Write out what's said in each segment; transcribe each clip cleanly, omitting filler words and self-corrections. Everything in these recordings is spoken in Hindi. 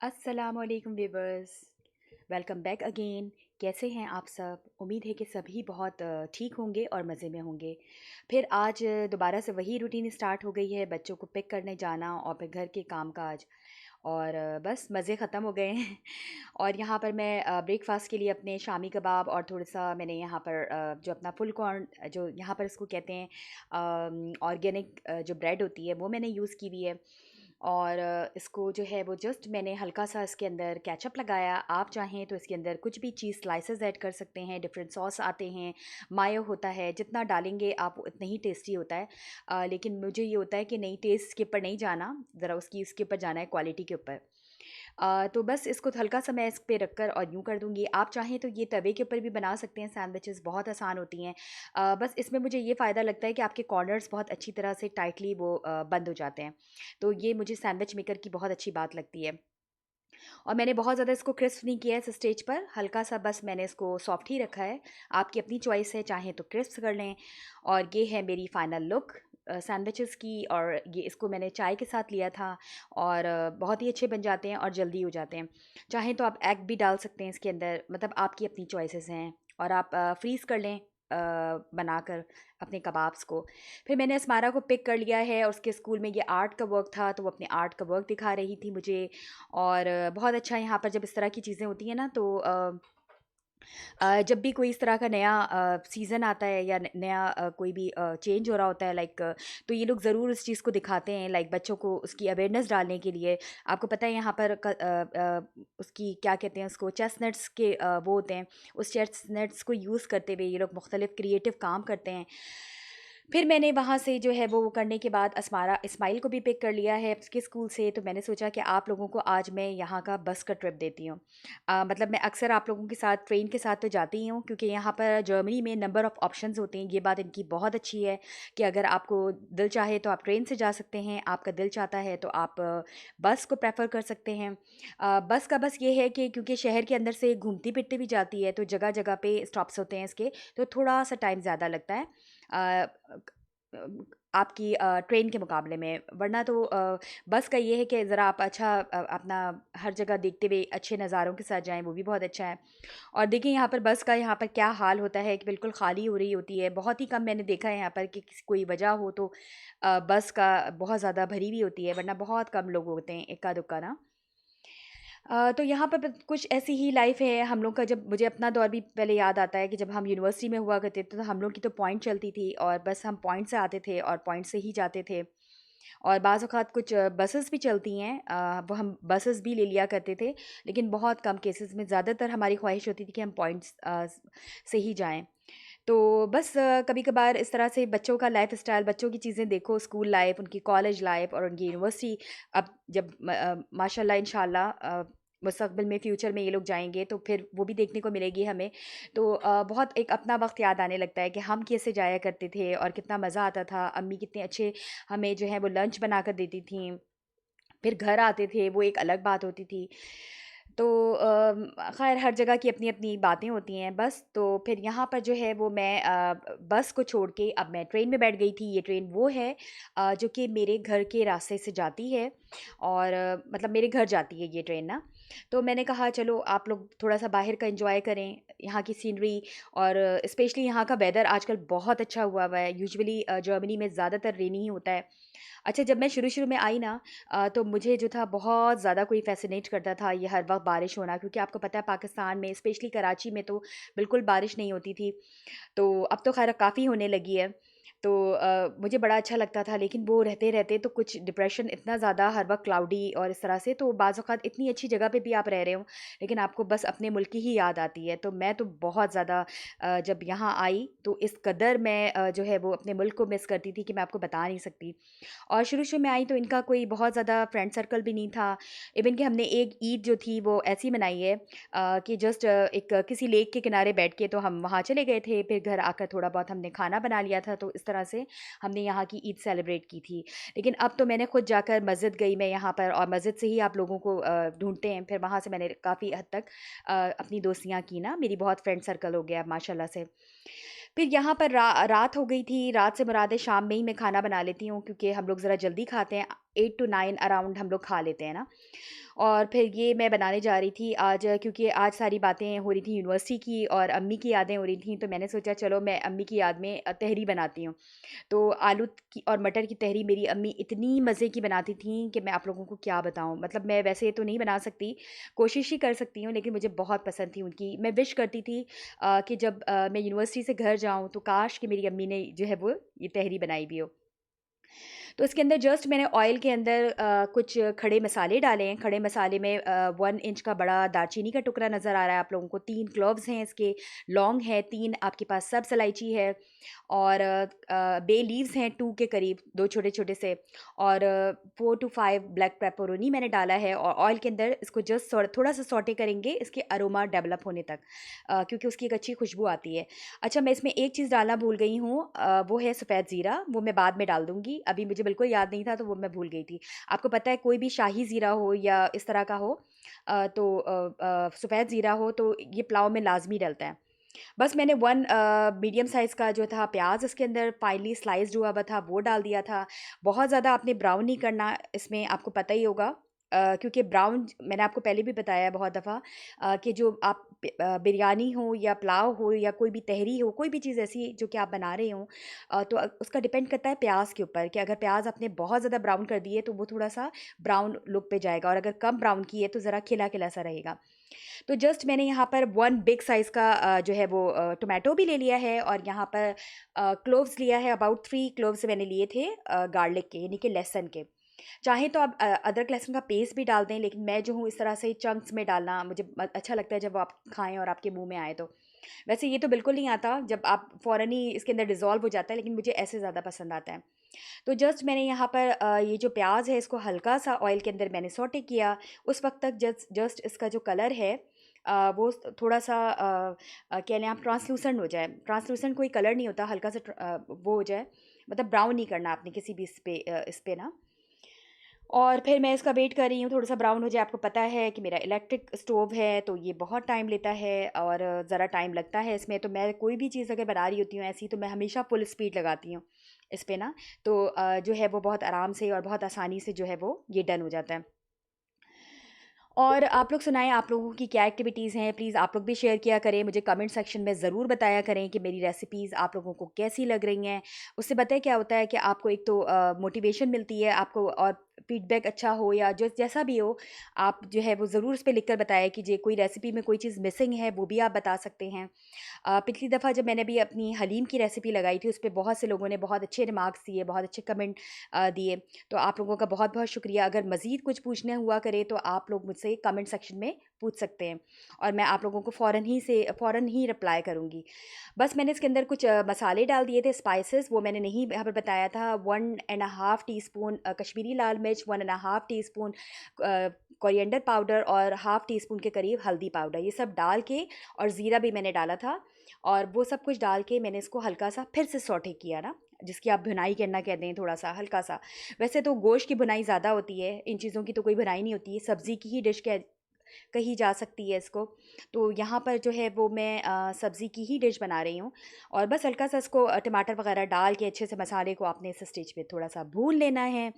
अस्सलामुअलैकुम व्यूवर्स। Welcome back again. कैसे हैं आप सब? उम्मीद है कि सभी बहुत ठीक होंगे और मज़े में होंगे। फिर आज दोबारा से वही रूटीन स्टार्ट हो गई है, बच्चों को पिक करने जाना और फिर घर के कामकाज और बस मज़े ख़त्म हो गए हैं। और यहाँ पर मैं ब्रेकफास्ट के लिए अपने शामी कबाब और थोड़ा सा मैंने यहाँ पर जो अपना फुल कॉर्न जो यहाँ पर इसको कहते हैं ऑर्गेनिक जो ब्रेड होती है वो मैंने यूज़ की हुई है। और इसको जो है वो जस्ट मैंने हल्का सा इसके अंदर केचप लगाया। आप चाहें तो इसके अंदर कुछ भी चीज़ स्लाइसेस ऐड कर सकते हैं। डिफरेंट सॉस आते हैं, मायो होता है, जितना डालेंगे आप उतना ही टेस्टी होता है। लेकिन मुझे ये होता है कि नहीं, टेस्ट के ऊपर नहीं जाना, ज़रा उसके ऊपर जाना है, क्वालिटी के ऊपर। तो बस इसको हल्का सा मैं इस पे रख कर और यूँ कर दूँगी। आप चाहें तो ये तवे के ऊपर भी बना सकते हैं, सैंडविचेस बहुत आसान होती हैं। बस इसमें मुझे ये फ़ायदा लगता है कि आपके कॉर्नर्स बहुत अच्छी तरह से टाइटली वो बंद हो जाते हैं। तो ये मुझे सैंडविच मेकर की बहुत अच्छी बात लगती है। और मैंने बहुत ज़्यादा इसको क्रिस्प नहीं किया है इस स्टेज पर, हल्का-सा बस मैंने इसको सॉफ्ट ही रखा है। आपकी अपनी चॉइस है, चाहें तो क्रिस्प कर लें। और ये है मेरी फाइनल लुक सैंडविचेस की। और ये इसको मैंने चाय के साथ लिया था और बहुत ही अच्छे बन जाते हैं और जल्दी हो जाते हैं। चाहें तो आप एग भी डाल सकते हैं इसके अंदर, मतलब आपकी अपनी चॉइसेस हैं। और आप फ्रीज़ कर लें बनाकर अपने कबाब्स को। फिर मैंने अस्मारा को पिक कर लिया है और उसके स्कूल में ये आर्ट का वर्क था, तो वो अपने आर्ट का वर्क दिखा रही थी मुझे। और बहुत अच्छा यहाँ पर जब इस तरह की चीज़ें होती हैं ना, तो जब भी कोई इस तरह का नया सीज़न आता है या नया कोई भी चेंज हो रहा होता है, लाइक, तो ये लोग ज़रूर इस चीज़ को दिखाते हैं, लाइक बच्चों को उसकी अवेयरनेस डालने के लिए। आपको पता है यहाँ पर उसकी क्या कहते हैं, उसको चेस्टनट्स के वो होते हैं। उस चेस्टनट्स को यूज़ करते हुए ये लोग मुख्तलिफ क्रिएटिव काम करते हैं। फिर मैंने वहाँ से जो है वो करने के बाद अस्मारा इस्माइल को भी पिक कर लिया है उसके स्कूल से। तो मैंने सोचा कि आप लोगों को आज मैं यहाँ का बस का ट्रिप देती हूँ। मतलब मैं अक्सर आप लोगों के साथ ट्रेन के साथ तो जाती ही हूँ, क्योंकि यहाँ पर जर्मनी में नंबर ऑफ़ ऑप्शंस होते हैं। ये बात इनकी बहुत अच्छी है कि अगर आपको दिल चाहे तो आप ट्रेन से जा सकते हैं, आपका दिल चाहता है तो आप बस को प्रेफर कर सकते हैं। बस का बस ये है कि क्योंकि शहर के अंदर से घूमती फिरती भी जाती है, तो जगह जगह पे स्टॉप्स होते हैं इसके, तो थोड़ा सा टाइम ज़्यादा लगता है आपकी ट्रेन के मुकाबले में। वरना तो बस का ये है कि ज़रा आप अच्छा अपना हर जगह देखते हुए अच्छे नज़ारों के साथ जाएँ, वो भी बहुत अच्छा है। और देखिए यहाँ पर बस का यहाँ पर क्या हाल होता है कि बिल्कुल खाली हो रही होती है। बहुत ही कम मैंने देखा है यहाँ पर कि किसी कोई वजह हो तो बस का बहुत ज़्यादा भरी हुई होती है, वरना बहुत कम लोग होते हैं, इक्का-दुक्का ना। तो यहाँ पर कुछ ऐसी ही लाइफ है हम लोग का। जब मुझे अपना दौर भी पहले याद आता है कि जब हम यूनिवर्सिटी में हुआ करते थे, तो हम लोग की तो पॉइंट चलती थी और बस हम पॉइंट से आते थे और पॉइंट से ही जाते थे। और बाज़ औक़ात कुछ बसेस भी चलती हैं, वो हम बसेस भी ले लिया करते थे, लेकिन बहुत कम केसेस में। ज़्यादातर हमारी ख्वाहिश होती थी कि हम पॉइंट्स से ही जाएँ। तो बस कभी-कभार इस तरह से बच्चों का लाइफ़स्टाइल, बच्चों की चीज़ें देखो, स्कूल लाइफ़, उनकी कॉलेज लाइफ़ और उनकी यूनिवर्सिटी। अब जब माशाल्लाह इंशाल्लाह मुस्तक़बिल में, फ्यूचर में ये लोग जाएँगे तो फिर वो भी देखने को मिलेगी हमें। तो बहुत एक अपना वक़्त याद आने लगता है कि हम कैसे जाया करते थे और कितना मज़ा आता था। अम्मी कितने अच्छे हमें जो है वो लंच बनाकर देती थीं। फिर घर आते थे, वो एक अलग बात होती थी। तो ख़ैर हर जगह की अपनी-अपनी बातें होती हैं बस। तो फिर यहाँ पर जो है वो मैं बस को छोड़ के अब मैं ट्रेन में बैठ गई थी। ये ट्रेन वो है जो कि मेरे घर के रास्ते से जाती है और मतलब मेरे घर जाती है ये ट्रेन ना। तो मैंने कहा चलो आप लोग थोड़ा-सा बाहर का एन्जॉय करें, यहाँ की सीनरी। और स्पेशली यहाँ का वेदर आजकल बहुत अच्छा हुआ हुआ है। यूजुअली जर्मनी में ज़्यादातर रेनी ही होता है। अच्छा, जब मैं शुरू-शुरू में आई ना, तो मुझे जो था बहुत ज़्यादा कोई फ़ैसिनेट करता था ये हर वक़्त बारिश होना, क्योंकि आपको पता है पाकिस्तान में स्पेशली कराची में तो बिल्कुल बारिश नहीं होती थी। तो अब तो ख़ैर काफ़ी होने लगी है। तो मुझे बड़ा अच्छा लगता था, लेकिन वो रहते-रहते तो कुछ डिप्रेशन इतना ज़्यादा, हर वक़्त क्लाउडी और इस तरह से, तो बाज़ औक़ात इतनी अच्छी जगह पे भी आप रह रहे हो, लेकिन आपको बस अपने मुल्क की ही याद आती है। तो मैं तो बहुत ज़्यादा जब यहाँ आई तो इस कदर मैं जो है वो अपने मुल्क को मिस करती थी कि मैं आपको बता नहीं सकती। और शुरू-शुरू में आई तो इनका कोई बहुत ज़्यादा फ्रेंड सर्कल भी नहीं था। इवन कि हमने एक ईद जो थी वो ऐसी मनाई है कि जस्ट एक किसी लेक के किनारे बैठ के तो हम वहाँ चले गए थे। फिर घर आकर थोड़ा बहुत हमने खाना बना लिया था, तो इस तरह से हमने यहाँ की ईद सेलिब्रेट की थी। लेकिन अब तो मैंने खुद जाकर मस्जिद गई मैं यहाँ पर, और मस्जिद से ही आप लोगों को ढूँढते हैं। फिर वहाँ से मैंने काफ़ी हद तक अपनी दोस्तियाँ की ना, मेरी बहुत फ्रेंड सर्कल हो गया माशाल्लाह से। फिर यहाँ पर रात हो गई थी। रात से मुराद है शाम में ही मैं खाना बना लेती हूँ, क्योंकि हम लोग ज़रा जल्दी खाते हैं। 8 टू 9 अराउंड हम लोग खा लेते हैं ना। और फिर ये मैं बनाने जा रही थी आज, क्योंकि आज सारी बातें हो रही थी यूनिवर्सिटी की और अम्मी की यादें हो रही थी, तो मैंने सोचा चलो मैं अम्मी की याद में तहरी बनाती हूँ। तो आलू की और मटर की तहरी मेरी अम्मी इतनी मज़े की बनाती थीं कि मैं आप लोगों को क्या बताऊँ। मतलब मैं वैसे तो नहीं बना सकती, कोशिश ही कर सकती हूँ, लेकिन मुझे बहुत पसंद थी उनकी। मैं विश करती थी कि जब मैं यूनिवर्सिटी से घर जाऊँ तो काश कि मेरी अम्मी ने जो है वो ये तहरी बनाई भी हो। तो इसके अंदर जस्ट मैंने ऑयल के अंदर कुछ खड़े मसाले डाले हैं। खड़े मसाले में 1 इंच का बड़ा दालचीनी का टुकड़ा नज़र आ रहा है आप लोगों को, 3 क्लोव्स हैं इसके, लौंग है 3, आपके पास सब्ज़ इलायची है, और बे लीव्स हैं 2 के करीब, 2 छोटे-छोटे से, और 4 टू 5 ब्लैक पेपरोनी मैंने डाला है, और ऑयल के अंदर इसको जस्ट थोड़ा-सा सौटे करेंगे इसके अरोमा डेवलप होने तक, क्योंकि उसकी एक अच्छी खुशबू आती है। अच्छा, मैं इसमें एक चीज़ डालना भूल गई हूँ, वो है सफ़ेद ज़ीरा, वो मैं बाद में डाल दूँगी, अभी मुझे बिल्कुल याद नहीं था तो वो मैं भूल गई थी। आपको पता है कोई भी शाही ज़ीरा हो या इस तरह का हो, तो सफ़ेद ज़ीरा हो तो ये पुलाव में लाज़मी डलता है। बस मैंने 1 मीडियम साइज़ का जो था प्याज़ इसके अंदर फाइनली स्लाइस्ड हुआ हुआ था, वो डाल दिया था। बहुत ज़्यादा आपने ब्राउन नहीं करना इसमें, आपको पता ही होगा, क्योंकि ब्राउन मैंने आपको पहले भी बताया है बहुत दफ़ा, कि जो आप बिरयानी हो या पुलाव हो या कोई भी तहरी हो, कोई भी चीज़ ऐसी जो कि आप बना रहे हो, तो उसका डिपेंड करता है प्याज़ के ऊपर, कि अगर प्याज़ आपने बहुत ज़्यादा ब्राउन कर दिए तो वो थोड़ा-सा ब्राउन लुक पे जाएगा, और अगर कम ब्राउन किए तो ज़रा खिला-खिला सा रहेगा। तो जस्ट मैंने यहाँ पर 1 बिग साइज़ का जो है वो टोमेटो भी ले लिया है, और यहाँ पर क्लोव्स लिया है, अबाउट 3 क्लोव्स मैंने लिए थे गार्लिक के, यानी कि लहसुन के। चाहें तो आप अदरक लहसुन का पेस्ट भी डाल दें, लेकिन मैं जो हूँ इस तरह से चंक्स में डालना मुझे अच्छा लगता है जब वो आप खाएँ और आपके मुँह में आए तो। वैसे ये तो बिल्कुल नहीं आता, जब आप फ़ौरन ही इसके अंदर डिज़ॉल्व हो जाता है, लेकिन मुझे ऐसे ज़्यादा पसंद आता है। तो जस्ट मैंने यहाँ पर ये जो प्याज़ है इसको हल्का-सा ऑयल के अंदर मैंने सौटे किया। उस वक़्त तक जस्ट जस्ट इसका जो कलर है वो थोड़ा-सा कह लें आप ट्रांसलूसेंट हो जाए। ट्रांसलूसेंट कोई कलर नहीं होता, हल्का सा वो हो जाए, मतलब ब्राउन नहीं करना आपने किसी भी इस पे ना। और फिर मैं इसका वेट कर रही हूँ थोड़ा-सा ब्राउन हो जाए। आपको पता है कि मेरा इलेक्ट्रिक स्टोव है, तो ये बहुत टाइम लेता है और ज़रा टाइम लगता है इसमें। तो मैं कोई भी चीज़ अगर बना रही होती हूँ ऐसी, तो मैं हमेशा फुल स्पीड लगाती हूँ इस पे ना। तो जो है वो बहुत आराम से और बहुत आसानी से जो है वो ये डन हो जाता है। और आप लोग सुनाएँ, आप लोगों की क्या एक्टिविटीज़ हैं? प्लीज़ आप लोग भी शेयर किया करें, मुझे कमेंट सेक्शन में ज़रूर बताया करें कि मेरी रेसिपीज़ आप लोगों को कैसी लग रही हैं। उससे पता है क्या होता है कि आपको एक तो मोटिवेशन मिलती है आपको, और फीडबैक अच्छा हो या जो जैसा भी हो, आप जो है वो ज़रूर उस पे लिख कर बताएँ कि जे कोई रेसिपी में कोई चीज़ मिसिंग है, वो भी आप बता सकते हैं। पिछली दफ़ा जब मैंने भी अपनी हलीम की रेसिपी लगाई थी, उस पे बहुत से लोगों ने बहुत अच्छे रिमार्क्स दिए, बहुत अच्छे कमेंट दिए। तो आप लोगों का बहुत-बहुत शुक्रिया। अगर मज़ीद कुछ पूछना हुआ करे तो आप लोग मुझसे कमेंट सेक्शन में पूछ सकते हैं, और मैं आप लोगों को फ़ौरन ही रिप्लाई करूँगी। बस मैंने इसके अंदर कुछ मसाले डाल दिए थे, स्पाइसेस, वो मैंने नहीं यहाँ पर बताया था। 1 and a half teaspoon Kashmiri लाल मिर्च, 1 and a half teaspoon coriander powder, और हाफ़ टीस्पून के करीब हल्दी पाउडर, ये सब डाल के, और ज़ीरा भी मैंने डाला था, और वो सब कुछ डाल के मैंने इसको हल्का-सा फिर से सौटे किया ना, जिसकी आप भुनाई करना कहते हैं थोड़ा-सा, हल्का-सा। वैसे तो गोश्त की भुनाई ज़्यादा होती है, इन चीज़ों की तो कोई भुनाई नहीं होती है, सब्ज़ी की ही डिश कह कही जा सकती है इसको। तो यहाँ पर जो है वो मैं सब्ज़ी की ही डिश बना रही हूँ, और बस हल्का-सा इसको टमाटर वगैरह डाल के अच्छे से मसाले को आपने इस स्टेज पे थोड़ा-सा भून लेना है।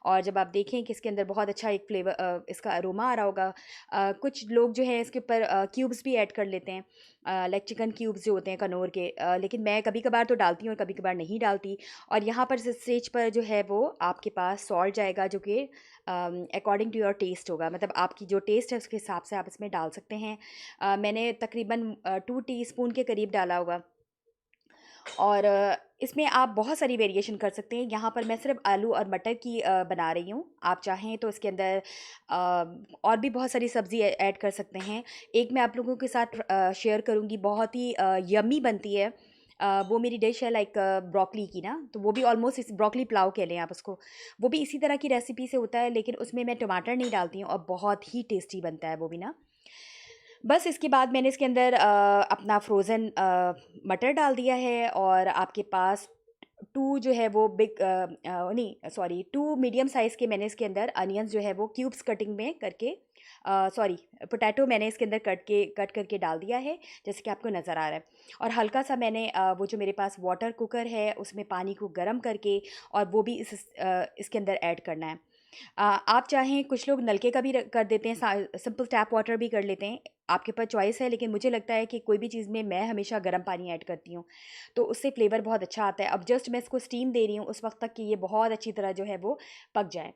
और जब आप देखें कि इसके अंदर बहुत अच्छा एक फ्लेवर, इसका अरोमा आ रहा होगा, कुछ लोग जो है इसके ऊपर क्यूब्स भी ऐड कर लेते हैं, लाइक चिकन क्यूब्स जो होते हैं कनौर के, लेकिन मैं कभी-कभार तो डालती हूँ और कभी-कभार नहीं डालती। और यहाँ पर इस स्टेज पर जो है वो आपके पास सॉल्ट जाएगा, जो कि अकॉर्डिंग टू योर टेस्ट होगा, मतलब आपकी जो टेस्ट है उसके हिसाब से आप इसमें डाल सकते हैं। मैंने तकरीबन 2 टीस्पून के करीब डाला होगा। और इसमें आप बहुत सारी वेरिएशन कर सकते हैं। यहाँ पर मैं सिर्फ़ आलू और मटर की बना रही हूँ। आप चाहें तो इसके अंदर और भी बहुत सारी सब्ज़ी ऐड कर सकते हैं। एक मैं आप लोगों के साथ शेयर करूँगी, बहुत ही यम्मी बनती है। वो मेरी डिश है लाइक ब्रोकोली की ना, तो वो भी ऑलमोस्ट इस ब्रोकोली पुलाव कह लें आप उसको। वो भी इसी तरह की रेसिपी से होता है, लेकिन उसमें मैं टमाटर नहीं डालती हूँ, और बहुत ही टेस्टी बनता है वो भी ना। बस इसके बाद मैंने इसके अंदर अपना फ्रोज़न मटर डाल दिया है, और आपके पास 2 जो है वो नहीं सॉरी, 2 मीडियम साइज़ के मैंने इसके अंदर अनियंस जो है वो क्यूब्स कटिंग में करके, सॉरी, पोटैटो मैंने इसके अंदर कट करके डाल दिया है, जैसे कि आपको नज़र आ रहा है। और हल्का-सा मैंने वो जो मेरे पास वाटर कुकर है उसमें पानी को गर्म करके, और वो भी इसके अंदर ऐड करना है। आप चाहें कुछ लोग नलके का भी कर देते हैं, सिंपल टैप वाटर भी कर लेते हैं, आपके पास चॉइस है। लेकिन मुझे लगता है कि कोई भी चीज़ में मैं हमेशा गर्म पानी ऐड करती हूँ, तो उससे फ्लेवर बहुत अच्छा आता है। अब जस्ट मैं इसको स्टीम दे रही हूँ उस वक्त तक कि ये बहुत अच्छी तरह जो है वो पक जाए।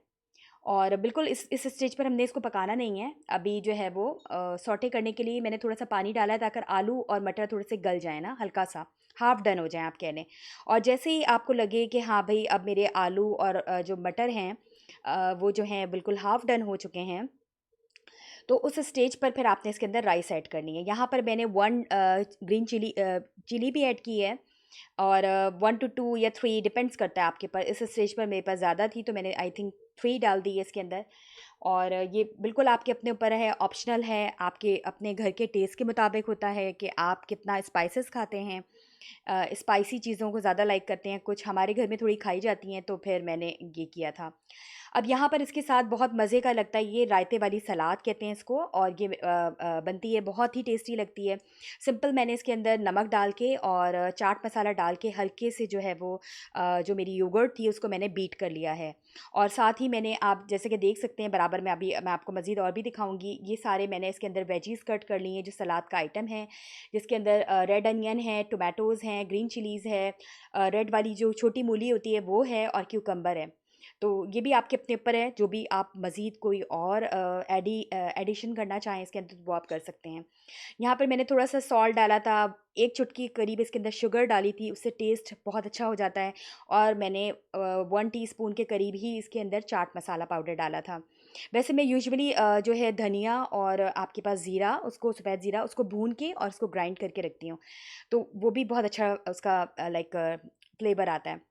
और बिल्कुल इस स्टेज पर हमने इसको पकाना नहीं है। अभी जो है वो सौटे करने के लिए मैंने थोड़ा-सा पानी डाला है ताकि आलू और मटर थोड़े से गल जाएँ ना, हल्का-सा, हाफ़ डन हो जाएँ आप कह लें। और जैसे ही आपको लगे कि हाँ भई अब मेरे आलू और जो मटर हैं वो जो हैं बिल्कुल हाफ़ डन हो चुके हैं, तो उस स्टेज पर फिर आपने इसके अंदर राइस ऐड करनी है। यहाँ पर मैंने 1 ग्रीन चिली भी ऐड की है, और 1 टू 2 या 3 डिपेंड्स करता है आपके पास। इस स्टेज पर मेरे पास ज़्यादा थी तो मैंने आई थिंक 3 डाल दी है इसके अंदर। और ये बिल्कुल आपके अपने ऊपर है, ऑप्शनल है, आपके अपने घर के टेस्ट के मुताबिक होता है कि आप कितना स्पाइसेस खाते हैं। स्पाइसी चीज़ों को ज़्यादा लाइक करते हैं, कुछ हमारे घर में थोड़ी खाई जाती हैं, तो फिर मैंने ये किया था। अब यहाँ पर इसके साथ बहुत मज़े का लगता है, ये रायते वाली सलाद कहते हैं इसको, और ये बनती है, बहुत ही टेस्टी लगती है। सिंपल मैंने इसके अंदर नमक डाल के और चाट मसाला डाल के हल्के से जो है वो जो मेरी योगर्ट थी उसको मैंने बीट कर लिया है। और साथ ही मैंने, आप जैसे कि देख सकते हैं बराबर में, अभी मैं आपको मज़ीद और भी दिखाऊँगी, ये सारे मैंने इसके अंदर वेजीज़ कट कर लिए हैं जो सलाद का आइटम है, जिसके अंदर रेड अनियन है, टोमेटोज़ हैं, ग्रीन चिलीज़ है, रेड वाली जो छोटी मूली होती है वो है, और क्यूकम्बर है। तो ये भी आपके अपने ऊपर है, जो भी आप मज़ीद कोई और एडिशन करना चाहें इसके अंदर तो वो आप कर सकते हैं। यहाँ पर मैंने थोड़ा-सा सॉल्ट डाला था, 1 चुटकी करीब इसके अंदर शुगर डाली थी, उससे टेस्ट बहुत अच्छा हो जाता है। और मैंने 1 टीस्पून के करीब ही इसके अंदर चाट मसाला पाउडर डाला था। वैसे मैं यूजुअली जो है धनिया और आपके पास ज़ीरा, उसको सफ़ेद ज़ीरा उसको भून के और उसको ग्राइंड करके रखती हूँ। तो वो भी बहुत अच्छा उसका लाइक फ्लेवर आता है।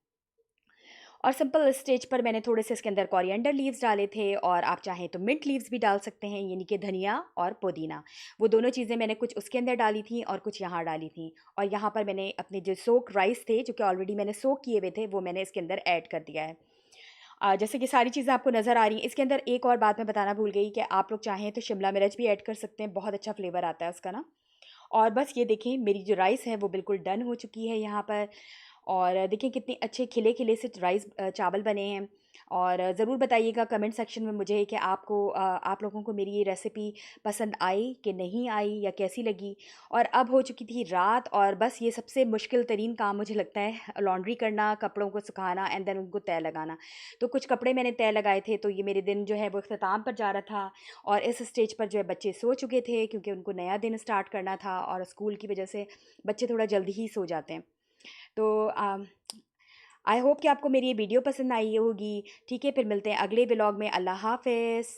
और सिंपल स्टेज पर मैंने थोड़े से इसके अंदर कोरिएंडर लीव्स डाले थे, और आप चाहें तो मिंट लीव्स भी डाल सकते हैं, यानी कि धनिया और पुदीना। वो दोनों चीज़ें मैंने कुछ उसके अंदर डाली थी और कुछ यहाँ डाली थी। और यहाँ पर मैंने अपने जो सोक राइस थे, जो कि ऑलरेडी मैंने सोक किए हुए थे, वो मैंने इसके अंदर ऐड कर दिया है। जैसे कि सारी चीज़ें आपको नज़र आ रही हैं। इसके अंदर एक और बात मैं बताना भूल गई कि आप लोग चाहें तो शिमला मिर्च भी ऐड कर सकते हैं, बहुत अच्छा फ्लेवर आता है उसका ना। और बस ये देखिए मेरी जो राइस है वो बिल्कुल डन हो चुकी है यहाँ पर। और देखिए कितने अच्छे खिले-खिले से राइस चावल बने हैं। और ज़रूर बताइएगा कमेंट सेक्शन में मुझे कि आप लोगों को मेरी ये रेसिपी पसंद आई कि नहीं आई, या कैसी लगी। और अब हो चुकी थी रात, और बस ये सबसे मुश्किल तरीन काम मुझे लगता है, लॉन्ड्री करना, कपड़ों को सुखाना एंड देन उनको तह लगाना। तो कुछ कपड़े मैंने तह लगाए थे, तो ये मेरे दिन जो है वो इख्तिताम पर जा रहा था। और इस स्टेज पर जो है बच्चे सो चुके थे, क्योंकि उनको नया दिन स्टार्ट करना था, और स्कूल की वजह से बच्चे थोड़ा जल्दी ही सो जाते हैं। तो आई होप कि आपको मेरी ये वीडियो पसंद आई होगी। ठीक है, फिर मिलते हैं अगले व्लॉग में। अल्लाह हाफ़िज़।